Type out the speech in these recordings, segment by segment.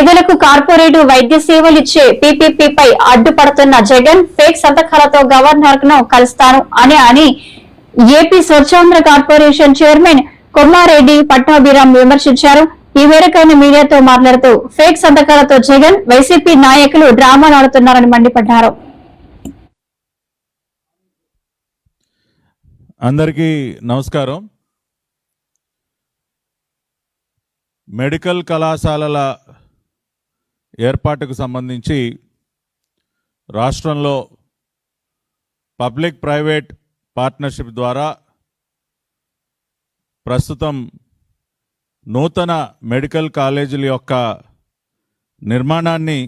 పేదలకు కార్పొరేట్ వైద్య సేవలు ఇచ్చే పీపీపీపై అడ్డుపడుతున్న జగన్ ఫేక్ సంతకాలతో గవర్నర్ ను కలుస్తాను అని AP Swachhandhra corporation chairman Kommareddy Pattabhiram విమర్శించారు. ఈ మేరకు ఆయన మీడియాతో మాట్లాడుతూ ఫేక్ సంతకాలతో జగన్ వైసీపీ నాయకులు డ్రామాలు ఆడుతున్నారని మండిపడ్డారు. అందరికీ నమస్కారం. మెడికల్ కళాశాలల ఏర్పాటుకు సంబంధించి రాష్ట్రంలో పబ్లిక్ ప్రైవేట్ పార్ట్నర్షిప్ ద్వారా ప్రస్తుతం నూతన మెడికల్ కాలేజీల యొక్క నిర్మాణాన్ని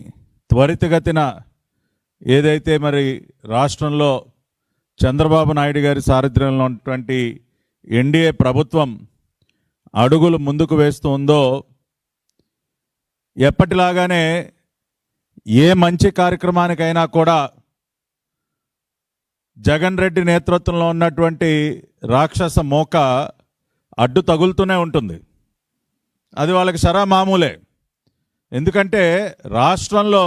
త్వరితగతిన ఏదైతే మరి రాష్ట్రంలో చంద్రబాబు నాయుడు గారి సారథ్యంలో ఉన్నటువంటి ఎన్డీఏ ప్రభుత్వం అడుగులు ముందుకు వేస్తూ ఉందో, ఎప్పటిలాగానే ఏ మంచి కార్యక్రమానికైనా కూడా జగన్ రెడ్డి నేతృత్వంలో ఉన్నటువంటి రాక్షస మోక అడ్డు తగులుతూనే ఉంటుంది. అది వాళ్ళకి సరా మామూలే. ఎందుకంటే రాష్ట్రంలో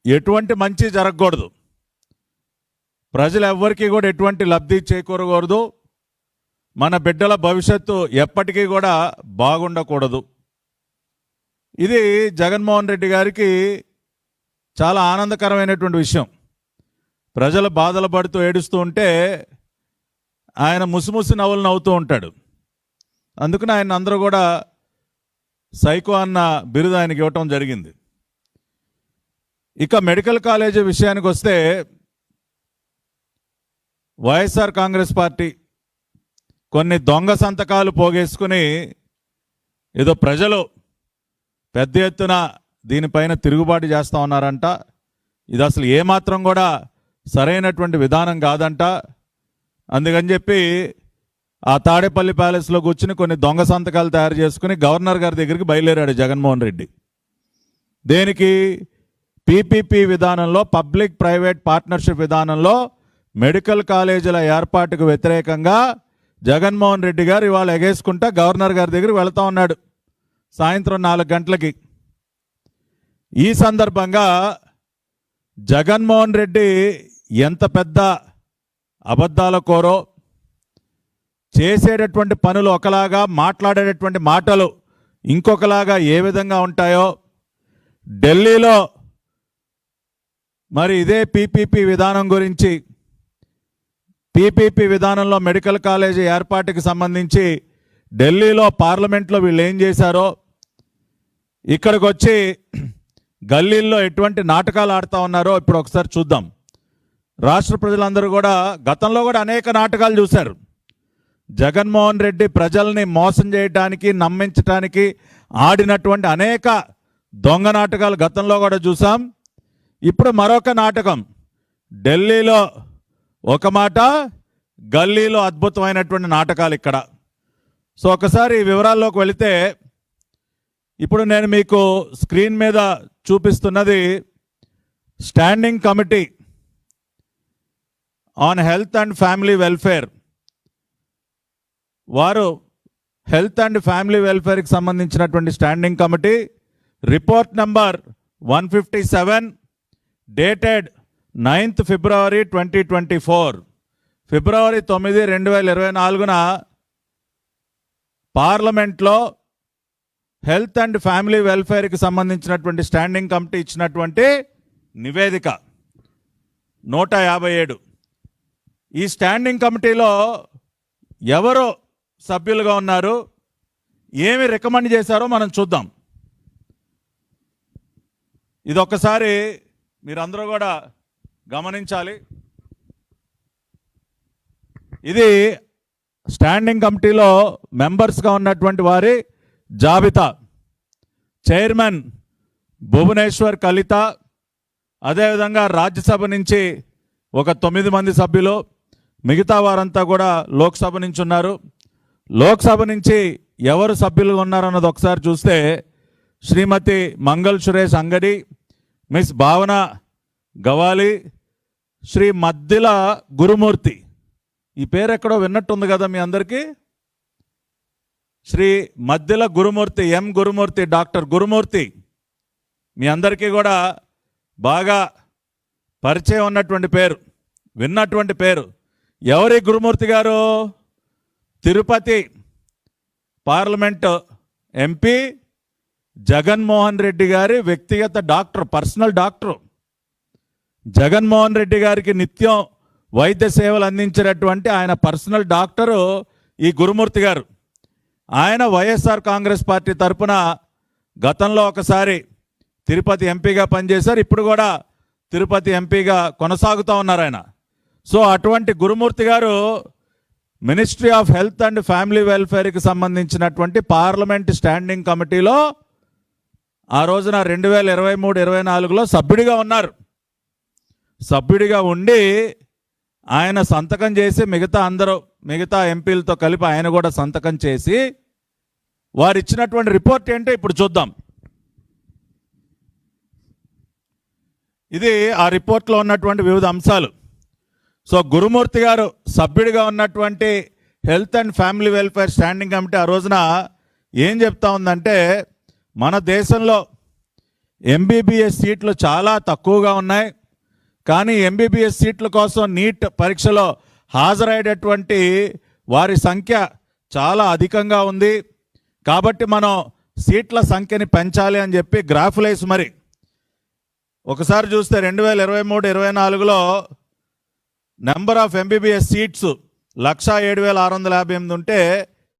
ఎటువంటి మంచి జరగకూడదు, ప్రజలు ఎవ్వరికీ కూడా ఎటువంటి లబ్ధి చేకూరకూడదు, మన బిడ్డల భవిష్యత్తు ఎప్పటికీ కూడా బాగుండకూడదు. ఇది జగన్మోహన్ రెడ్డి గారికి చాలా ఆనందకరమైనటువంటి విషయం. ప్రజలు బాధలు పడుతూ ఏడుస్తూ ఉంటే ఆయన ముసిముసి నవ్వులు నవ్వుతూ ఉంటాడు. అందుకని ఆయన అందరూ కూడా సైకో అన్న బిరుదు ఆయనకి ఇవ్వటం జరిగింది. ఇక మెడికల్ కాలేజీ విషయానికి వస్తే, వైఎస్ఆర్ కాంగ్రెస్ పార్టీ కొన్ని దొంగ సంతకాలు పోగేసుకుని ఏదో ప్రజలు పెద్ద ఎత్తున దీనిపైన తిరుగుబాటు చేస్తూ ఉన్నారంట. ఇది అసలు ఏమాత్రం కూడా సరైనటువంటి విధానం కాదంట. అందుకని చెప్పి ఆ తాడేపల్లి ప్యాలెస్లో కూర్చుని కొన్ని దొంగ సంతకాలు తయారు చేసుకుని గవర్నర్ గారి దగ్గరికి బయలుదేరాడు జగన్మోహన్ రెడ్డి. దేనికి? పీపీపీ విధానంలో, పబ్లిక్ ప్రైవేట్ పార్ట్నర్షిప్ విధానంలో మెడికల్ కాలేజీల ఏర్పాటుకు వ్యతిరేకంగా జగన్మోహన్ రెడ్డి గారు ఇవాళ ఎగేసుకుంటా గవర్నర్ గారి దగ్గరికి వెళుతూ ఉన్నాడు సాయంత్రం 4 గంటలకి. ఈ సందర్భంగా జగన్మోహన్ రెడ్డి ఎంత పెద్ద అబద్ధాల కోరో, చేసేటటువంటి పనులు ఒకలాగా, మాట్లాడేటటువంటి మాటలు ఇంకొకలాగా ఏ విధంగా ఉంటాయో, ఢిల్లీలో మరి ఇదే పీపీపీ విధానం గురించి, పీపీపీ విధానంలో మెడికల్ కాలేజీ ఏర్పాటుకి సంబంధించి ఢిల్లీలో పార్లమెంట్లో వీళ్ళు ఏం చేశారో, ఇక్కడికి వచ్చి గల్లీల్లో ఎటువంటి నాటకాలు ఆడుతూ ఉన్నారో ఇప్పుడు ఒకసారి చూద్దాం. రాష్ట్ర ప్రజలందరూ కూడా గతంలో కూడా అనేక నాటకాలు చూశారు. జగన్మోహన్ రెడ్డి ప్రజల్ని మోసం చేయడానికి, నమ్మించడానికి ఆడినటువంటి అనేక దొంగ నాటకాలు గతంలో కూడా చూసాం. ఇప్పుడు మరొక నాటకం. ఢిల్లీలో ఒక మాట, గల్లీలో అద్భుతమైనటువంటి నాటకాలు ఇక్కడ. సో ఒకసారి వివరాల్లోకి వెళితే, ఇప్పుడు నేను మీకు స్క్రీన్ మీద చూపిస్తున్నది standing committee on health and family welfare. వారు హెల్త్ అండ్ ఫ్యామిలీ వెల్ఫేర్కి సంబంధించినటువంటి standing committee report number 157 dated 9th February 2024, ఫిబ్రవరి 9, 2024 పార్లమెంట్లో హెల్త్ అండ్ ఫ్యామిలీ వెల్ఫేర్కి సంబంధించినటువంటి స్టాండింగ్ కమిటీ ఇచ్చినటువంటి నివేదిక 157. ఈ స్టాండింగ్ కమిటీలో ఎవరు సభ్యులుగా ఉన్నారు, ఏమి రికమెండ్ చేశారో మనం చూద్దాం. ఇదొక్కసారి మీరందరూ కూడా గమనించాలి. ఇది స్టాండింగ్ కమిటీలో మెంబర్స్గా ఉన్నటువంటి వారి జాబితా. చైర్మన్ భువనేశ్వర్ కలిత, అదేవిధంగా రాజ్యసభ నుంచి ఒక 9 మంది సభ్యులు, మిగతా వారంతా కూడా లోక్సభ నుంచి ఉన్నారు. లోక్సభ నుంచి ఎవరు సభ్యులుగా ఉన్నారన్నది ఒకసారి చూస్తే, శ్రీమతి మంగళ్ సురేష్ అంగడి, మిస్ భావన గవాలి, శ్రీ మద్దిల గురుమూర్తి. ఈ పేరు ఎక్కడో విన్నట్టుంది కదా మీ అందరికీ. శ్రీ మద్దిల గురుమూర్తి, ఎం గురుమూర్తి, డాక్టర్ గురుమూర్తి. మీ అందరికీ కూడా బాగా పరిచయం ఉన్నటువంటి పేరు, విన్నటువంటి పేరు. ఎవరి గురుమూర్తి గారు? తిరుపతి పార్లమెంట్ ఎంపీ జగన్మోహన్ రెడ్డి గారి వ్యక్తిగత doctor, personal doctor. Jaganmohan Reddy గారికి నిత్యం వైద్య సేవలు అందించినటువంటి ఆయన పర్సనల్ డాక్టరు ఈ గురుమూర్తి గారు. ఆయన వైఎస్ఆర్ కాంగ్రెస్ పార్టీ తరఫున గతంలో ఒకసారి తిరుపతి ఎంపీగా పనిచేశారు. ఇప్పుడు కూడా తిరుపతి ఎంపీగా కొనసాగుతూ ఉన్నారు ఆయన. సో అటువంటి గురుమూర్తి గారు ministry of health and family వెల్ఫేర్కి సంబంధించినటువంటి పార్లమెంట్ స్టాండింగ్ కమిటీలో ఆ రోజున 2023-24లో సభ్యుడిగా ఉన్నారు. సభ్యుడిగా ఉండి ఆయన సంతకం చేసి మిగతా ఎంపీలతో కలిపి ఆయన కూడా సంతకం చేసి వారు ఇచ్చినటువంటి రిపోర్ట్ ఏంటో ఇప్పుడు చూద్దాం. ఇది ఆ రిపోర్ట్లో ఉన్నటువంటి వివిధ అంశాలు. సో గురుమూర్తి గారు సభ్యుడిగా ఉన్నటువంటి health and family welfare standing committee ఆ రోజున ఏం చెప్తా ఉందంటే, మన దేశంలో ఎంబీబీఎస్ సీట్లు చాలా తక్కువగా ఉన్నాయి, కానీ ఎంబీబీఎస్ సీట్ల కోసం నీట్ పరీక్షలో హాజరయ్యేటటువంటి వారి సంఖ్య చాలా అధికంగా ఉంది. కాబట్టి మనం సీట్ల సంఖ్యని పెంచాలి అని చెప్పి గ్రాఫులేసి మరి ఒకసారి చూస్తే 2023-24లో నెంబర్ ఆఫ్ ఎంబీబీఎస్ సీట్స్ 1,07,658 ఉంటే